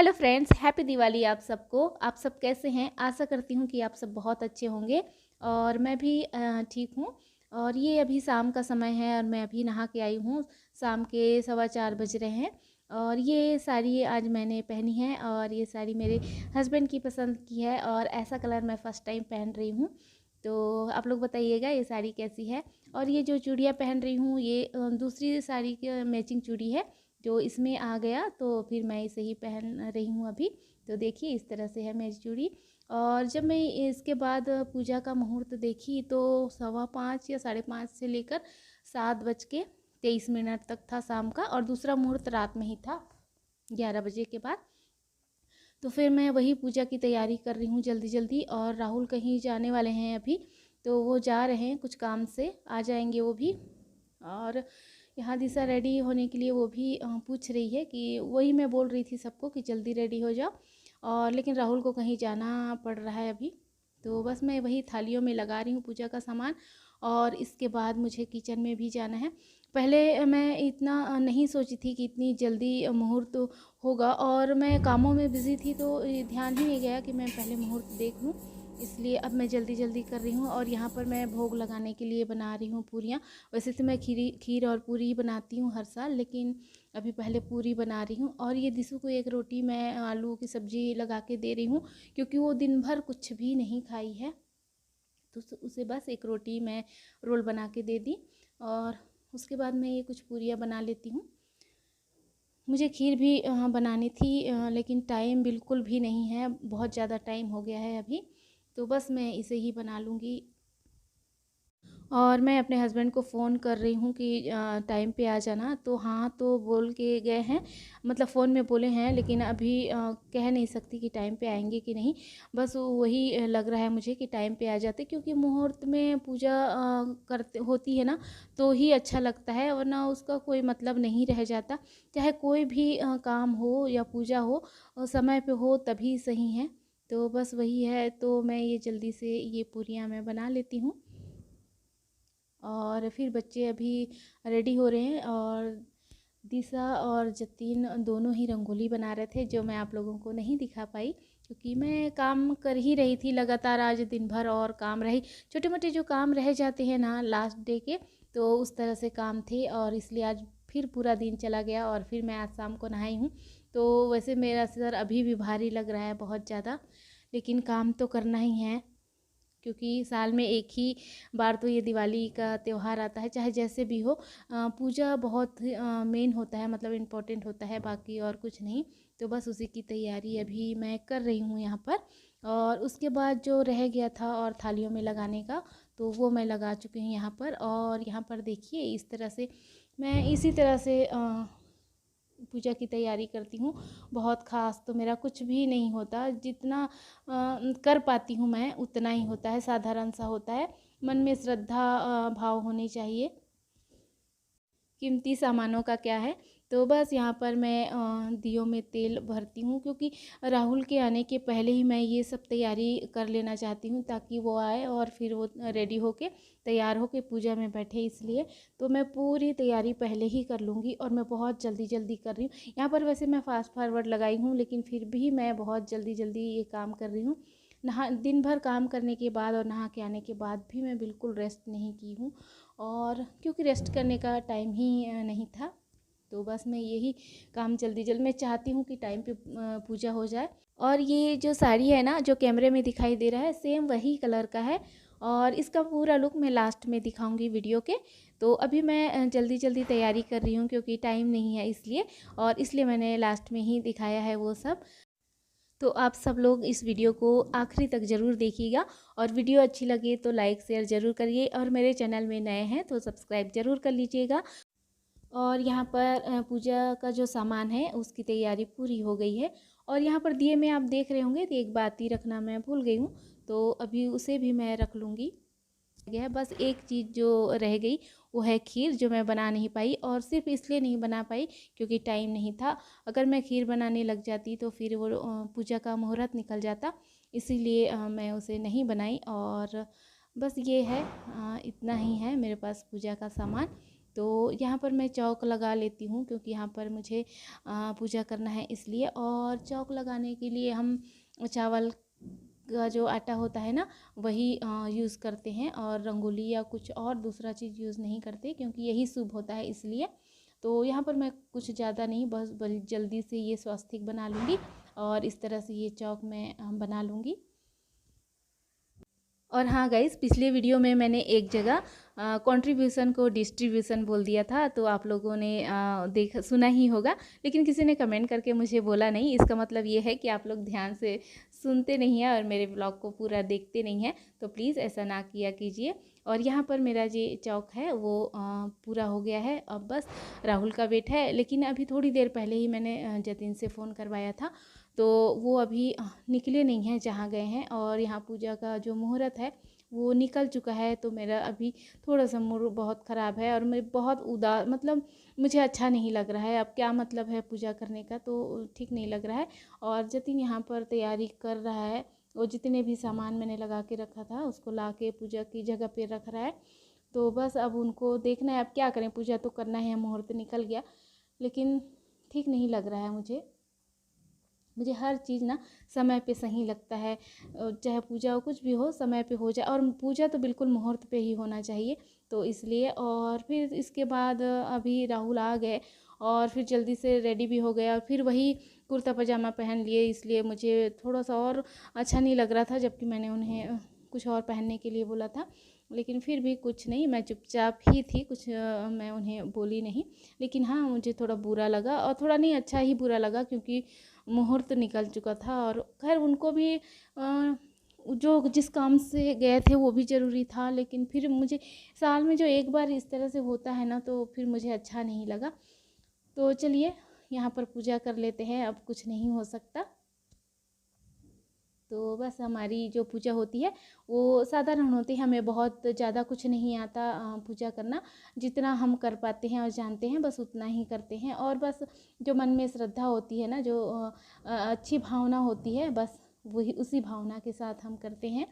Hello friends, happy Diwali आप सबको। आप सब कैसे हैं? आशा करती हूँ कि आप सब बहुत अच्छे होंगे और मैं भी ठीक हूँ। और ये अभी शाम का समय है और मैं अभी नहा के आई हूँ। शाम के 4:15 बज रहे हैं और ये साड़ी आज मैंने पहनी है और ये साड़ी मेरे हस्बैंड की पसंद की है और ऐसा कलर मैं फ़र्स्ट टाइम पहन रही हूँ। तो आप लोग बताइएगा ये साड़ी कैसी है। और ये जो चूड़ियाँ पहन रही हूँ ये दूसरी साड़ी की मैचिंग चूड़ी है जो इसमें आ गया, तो फिर मैं इसे ही पहन रही हूँ अभी। तो देखिए इस तरह से है मेरी चूड़ी। और जब मैं इसके बाद पूजा का मुहूर्त देखी तो 5:15 या 5:30 से लेकर 7:23 तक था शाम का, और दूसरा मुहूर्त रात में ही था 11 बजे के बाद। तो फिर मैं वही पूजा की तैयारी कर रही हूँ जल्दी जल्दी। और राहुल कहीं जाने वाले हैं अभी, तो वो जा रहे हैं कुछ काम से, आ जाएंगे वो भी। और यहाँ दिशा रेडी होने के लिए वो भी पूछ रही है कि वही मैं बोल रही थी सबको कि जल्दी रेडी हो जाओ। और लेकिन राहुल को कहीं जाना पड़ रहा है अभी, तो बस मैं वही थालियों में लगा रही हूँ पूजा का सामान। और इसके बाद मुझे किचन में भी जाना है। पहले मैं इतना नहीं सोची थी कि इतनी जल्दी मुहूर्त होगा, और मैं कामों में बिज़ी थी तो ध्यान ही नहीं गया कि मैं पहले मुहूर्त देख लूँ। इसलिए अब मैं जल्दी जल्दी कर रही हूँ। और यहाँ पर मैं भोग लगाने के लिए बना रही हूँ पूरियाँ। वैसे तो मैं खीर और पूरी ही बनाती हूँ हर साल, लेकिन अभी पहले पूरी बना रही हूँ। और ये दिशु को एक रोटी मैं आलू की सब्ज़ी लगा के दे रही हूँ, क्योंकि वो दिन भर कुछ भी नहीं खाई है। तो उसे बस एक रोटी मैं रोल बना के दे दी, और उसके बाद मैं ये कुछ पूरियाँ बना लेती हूँ। मुझे खीर भी बनानी थी, लेकिन टाइम बिल्कुल भी नहीं है, बहुत ज़्यादा टाइम हो गया है अभी। तो बस मैं इसे ही बना लूँगी। और मैं अपने हस्बैंड को फ़ोन कर रही हूँ कि टाइम पे आ जाना, तो हाँ तो बोल के गए हैं, मतलब फ़ोन में बोले हैं, लेकिन अभी कह नहीं सकती कि टाइम पे आएंगे कि नहीं। बस वही लग रहा है मुझे कि टाइम पे आ जाते, क्योंकि मुहूर्त में पूजा करते होती है ना, तो ही अच्छा लगता है, वरना उसका कोई मतलब नहीं रह जाता। चाहे कोई भी काम हो या पूजा हो, समय पे हो तभी सही है। तो बस वही है, तो मैं ये जल्दी से ये पूरियाँ मैं बना लेती हूँ। और फिर बच्चे अभी रेडी हो रहे हैं, और दिशा और जतीन दोनों ही रंगोली बना रहे थे, जो मैं आप लोगों को नहीं दिखा पाई क्योंकि मैं काम कर ही रही थी लगातार आज दिन भर। और काम रही, छोटे मोटे जो काम रह जाते हैं ना लास्ट डे के, तो उस तरह से काम थे, और इसलिए आज फिर पूरा दिन चला गया। और फिर मैं आज शाम को नहाई हूँ। तो वैसे मेरा सर अभी भी भारी लग रहा है बहुत ज़्यादा, लेकिन काम तो करना ही है, क्योंकि साल में एक ही बार तो ये दिवाली का त्यौहार आता है। चाहे जैसे भी हो, पूजा बहुत मेन होता है, मतलब इम्पोर्टेंट होता है, बाकी और कुछ नहीं। तो बस उसी की तैयारी अभी मैं कर रही हूँ यहाँ पर। और उसके बाद जो रह गया था और थालियों में लगाने का, तो वो मैं लगा चुकी हूँ यहाँ पर। और यहाँ पर देखिए इस तरह से मैं इसी तरह से पूजा की तैयारी करती हूँ। बहुत ख़ास तो मेरा कुछ भी नहीं होता, जितना कर पाती हूँ मैं उतना ही होता है, साधारण सा होता है। मन में श्रद्धा भाव होनी चाहिए, कीमती सामानों का क्या है। तो बस यहाँ पर मैं दियों में तेल भरती हूँ, क्योंकि राहुल के आने के पहले ही मैं ये सब तैयारी कर लेना चाहती हूँ, ताकि वो आए और फिर वो रेडी होके तैयार होके पूजा में बैठे, इसलिए। तो मैं पूरी तैयारी पहले ही कर लूँगी, और मैं बहुत जल्दी जल्दी कर रही हूँ यहाँ पर। वैसे मैं फास्ट फॉरवर्ड लगाई हूँ, लेकिन फिर भी मैं बहुत जल्दी जल्दी ये काम कर रही हूँ। दिन भर काम करने के बाद और नहा के आने के बाद भी मैं बिल्कुल रेस्ट नहीं की हूँ, और क्योंकि रेस्ट करने का टाइम ही नहीं था। तो बस मैं यही काम जल्दी जल्दी, मैं चाहती हूँ कि टाइम पे पूजा हो जाए। और ये जो साड़ी है ना, जो कैमरे में दिखाई दे रहा है, सेम वही कलर का है, और इसका पूरा लुक मैं लास्ट में दिखाऊंगी वीडियो के। तो अभी मैं जल्दी जल्दी तैयारी कर रही हूँ, क्योंकि टाइम नहीं है इसलिए, और इसलिए मैंने लास्ट में ही दिखाया है वो सब। तो आप सब लोग इस वीडियो को आखिरी तक ज़रूर देखिएगा, और वीडियो अच्छी लगे तो लाइक शेयर ज़रूर करिए, और मेरे चैनल में नए हैं तो सब्सक्राइब ज़रूर कर लीजिएगा। और यहाँ पर पूजा का जो सामान है उसकी तैयारी पूरी हो गई है। और यहाँ पर दिए में आप देख रहे होंगे तो एक बाती रखना मैं भूल गई हूँ, तो अभी उसे भी मैं रख लूँगी। गया बस एक चीज़ जो रह गई, वो है खीर, जो मैं बना नहीं पाई, और सिर्फ इसलिए नहीं बना पाई क्योंकि टाइम नहीं था। अगर मैं खीर बनाने लग जाती तो फिर वो पूजा का मुहूर्त निकल जाता, इसीलिए मैं उसे नहीं बनाई। और बस ये है, इतना ही है मेरे पास पूजा का सामान। तो यहाँ पर मैं चौक लगा लेती हूँ क्योंकि यहाँ पर मुझे पूजा करना है इसलिए। और चौक लगाने के लिए हम चावल का जो आटा होता है ना वही यूज़ करते हैं, और रंगोली या कुछ और दूसरा चीज़ यूज़ नहीं करते क्योंकि यही शुभ होता है इसलिए। तो यहाँ पर मैं कुछ ज़्यादा नहीं, बस जल्दी से ये स्वास्तिक बना लूँगी और इस तरह से ये चौक मैं बना लूँगी। और हाँ गाइस, पिछले वीडियो में मैंने एक जगह कंट्रीब्यूशन को डिस्ट्रीब्यूशन बोल दिया था, तो आप लोगों ने सुना ही होगा, लेकिन किसी ने कमेंट करके मुझे बोला नहीं। इसका मतलब ये है कि आप लोग ध्यान से सुनते नहीं हैं और मेरे ब्लॉग को पूरा देखते नहीं हैं, तो प्लीज़ ऐसा ना किया कीजिए। और यहाँ पर मेरा जो चौक है वो पूरा हो गया है। अब बस राहुल का वेट है, लेकिन अभी थोड़ी देर पहले ही मैंने जतिन से फ़ोन करवाया था, तो वो अभी निकले नहीं हैं जहाँ गए हैं। और यहाँ पूजा का जो मुहूर्त है वो निकल चुका है, तो मेरा अभी थोड़ा सा मूड बहुत ख़राब है और मैं बहुत उदास, मतलब मुझे अच्छा नहीं लग रहा है। अब क्या मतलब है पूजा करने का, तो ठीक नहीं लग रहा है। और जतिन यहाँ पर तैयारी कर रहा है, वो जितने भी सामान मैंने लगा के रखा था उसको ला के पूजा की जगह पे रख रहा है। तो बस अब उनको देखना है, अब क्या करें, पूजा तो करना है, मुहूर्त निकल गया, लेकिन ठीक नहीं लग रहा है मुझे। मुझे हर चीज़ ना समय पे सही लगता है, चाहे पूजा हो कुछ भी हो समय पे हो जाए, और पूजा तो बिल्कुल मुहूर्त पे ही होना चाहिए। तो इसलिए, और फिर इसके बाद अभी राहुल आ गए और फिर जल्दी से रेडी भी हो गया और फिर वही कुर्ता पजामा पहन लिए, इसलिए मुझे थोड़ा सा और अच्छा नहीं लग रहा था, जबकि मैंने उन्हें कुछ और पहनने के लिए बोला था। लेकिन फिर भी कुछ नहीं, मैं चुपचाप ही थी, कुछ मैं उन्हें बोली नहीं। लेकिन हाँ, मुझे थोड़ा बुरा लगा, और थोड़ा नहीं, अच्छा ही बुरा लगा, क्योंकि मुहूर्त निकल चुका था। और खैर उनको भी जो जिस काम से गए थे वो भी ज़रूरी था, लेकिन फिर मुझे साल में जो एक बार इस तरह से होता है ना, तो फिर मुझे अच्छा नहीं लगा। तो चलिए यहाँ पर पूजा कर लेते हैं, अब कुछ नहीं हो सकता। तो बस हमारी जो पूजा होती है वो साधारण होती है, हमें बहुत ज़्यादा कुछ नहीं आता पूजा करना। जितना हम कर पाते हैं और जानते हैं बस उतना ही करते हैं। और बस जो मन में श्रद्धा होती है ना, जो अच्छी भावना होती है, बस वही उसी भावना के साथ हम करते हैं।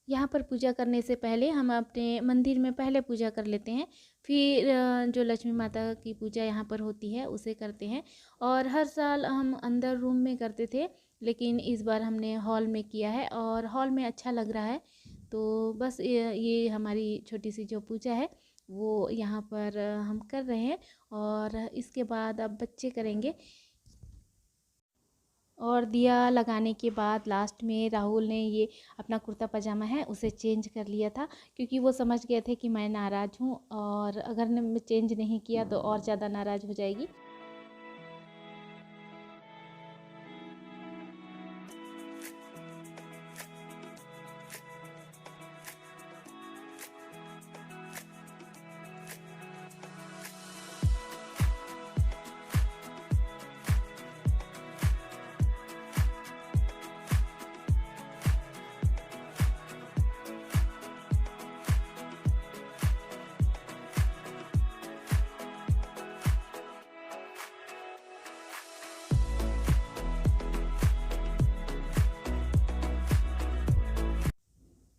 यहाँ पर पूजा करने से पहले हम अपने मंदिर में पहले पूजा कर लेते हैं, फिर जो लक्ष्मी माता की पूजा यहाँ पर होती है उसे करते हैं। और हर साल हम अंदर रूम में करते थे, लेकिन इस बार हमने हॉल में किया है और हॉल में अच्छा लग रहा है। तो बस ये हमारी छोटी सी जो पूजा है वो यहाँ पर हम कर रहे हैं, और इसके बाद अब बच्चे करेंगे। और दिया लगाने के बाद लास्ट में राहुल ने ये अपना कुर्ता पजामा है उसे चेंज कर लिया था, क्योंकि वो समझ गए थे कि मैं नाराज़ हूँ, और अगर मैं चेंज नहीं किया तो और ज़्यादा नाराज़ हो जाएगी।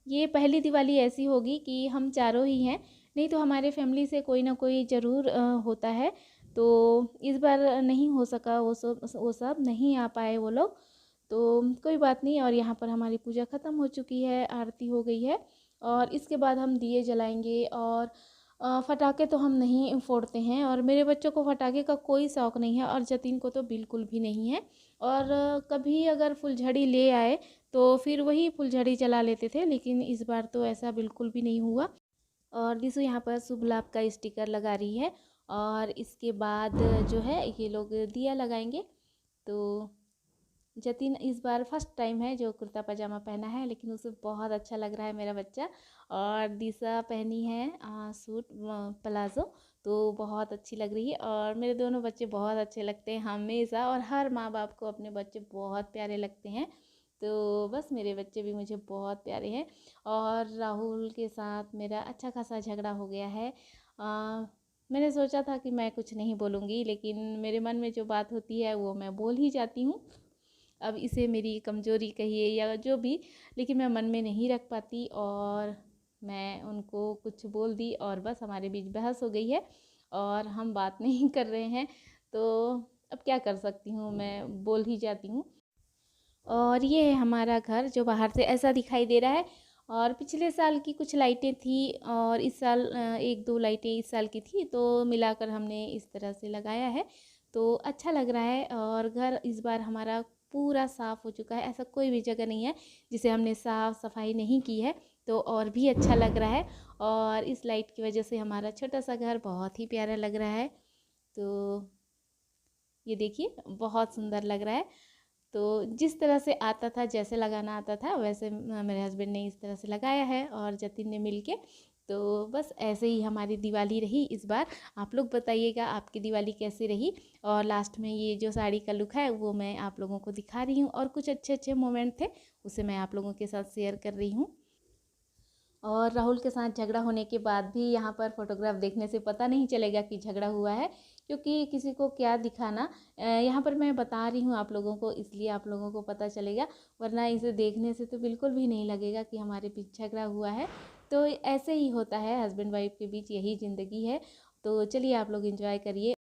ये पहली दिवाली ऐसी होगी कि हम चारों ही हैं, नहीं तो हमारे फैमिली से कोई ना कोई ज़रूर होता है। तो इस बार नहीं हो सका, वो सब नहीं आ पाए वो लोग, तो कोई बात नहीं। और यहाँ पर हमारी पूजा ख़त्म हो चुकी है, आरती हो गई है, और इसके बाद हम दिए जलाएंगे। और पटाखे तो हम नहीं फोड़ते हैं, और मेरे बच्चों को पटाखे का कोई शौक़ नहीं है, और जतिन को तो बिल्कुल भी नहीं है। और कभी अगर फुलझड़ी ले आए तो फिर वही फुलझड़ी जला लेते थे, लेकिन इस बार तो ऐसा बिल्कुल भी नहीं हुआ। और दिसु यहाँ पर शुभ लाभ का स्टिकर लगा रही है, और इसके बाद जो है ये लोग दिया लगाएंगे। तो जतिन इस बार फर्स्ट टाइम है जो कुर्ता पजामा पहना है, लेकिन उसे बहुत अच्छा लग रहा है मेरा बच्चा। और दिशा पहनी है सूट प्लाजो, तो बहुत अच्छी लग रही है। और मेरे दोनों बच्चे बहुत अच्छे लगते हैं हमेशा, और हर माँ बाप को अपने बच्चे बहुत प्यारे लगते हैं। तो बस मेरे बच्चे भी मुझे बहुत प्यारे हैं। और राहुल के साथ मेरा अच्छा खासा झगड़ा हो गया है। मैंने सोचा था कि मैं कुछ नहीं बोलूँगी, लेकिन मेरे मन में जो बात होती है वो मैं बोल ही जाती हूँ। अब इसे मेरी कमज़ोरी कहिए या जो भी, लेकिन मैं मन में नहीं रख पाती, और मैं उनको कुछ बोल दी और बस हमारे बीच बहस हो गई है और हम बात नहीं कर रहे हैं। तो अब क्या कर सकती हूँ, मैं बोल ही जाती हूँ। और ये है हमारा घर जो बाहर से ऐसा दिखाई दे रहा है। और पिछले साल की कुछ लाइटें थी और इस साल एक दो लाइटें इस साल की थी, तो मिलाकर हमने इस तरह से लगाया है। तो अच्छा लग रहा है। और घर इस बार हमारा पूरा साफ़ हो चुका है। ऐसा कोई भी जगह नहीं है जिसे हमने साफ़ सफाई नहीं की है। तो और भी अच्छा लग रहा है। और इस लाइट की वजह से हमारा छोटा सा घर बहुत ही प्यारा लग रहा है। तो ये देखिए बहुत सुंदर लग रहा है। तो जिस तरह से आता था, जैसे लगाना आता था, वैसे मेरे हस्बैंड ने इस तरह से लगाया है और जतिन ने मिलके। तो बस ऐसे ही हमारी दिवाली रही इस बार। आप लोग बताइएगा आपकी दिवाली कैसी रही। और लास्ट में ये जो साड़ी का लुक है वो मैं आप लोगों को दिखा रही हूँ, और कुछ अच्छे अच्छे मोमेंट थे उसे मैं आप लोगों के साथ शेयर कर रही हूँ। और राहुल के साथ झगड़ा होने के बाद भी यहाँ पर फोटोग्राफ देखने से पता नहीं चलेगा कि झगड़ा हुआ है, क्योंकि किसी को क्या दिखाना। यहाँ पर मैं बता रही हूँ आप लोगों को, इसलिए आप लोगों को पता चलेगा, वरना इसे देखने से तो बिल्कुल भी नहीं लगेगा कि हमारे बीच झगड़ा हुआ है। तो ऐसे ही होता है, हस्बैंड वाइफ के बीच यही ज़िंदगी है। तो चलिए आप लोग एंजॉय करिए।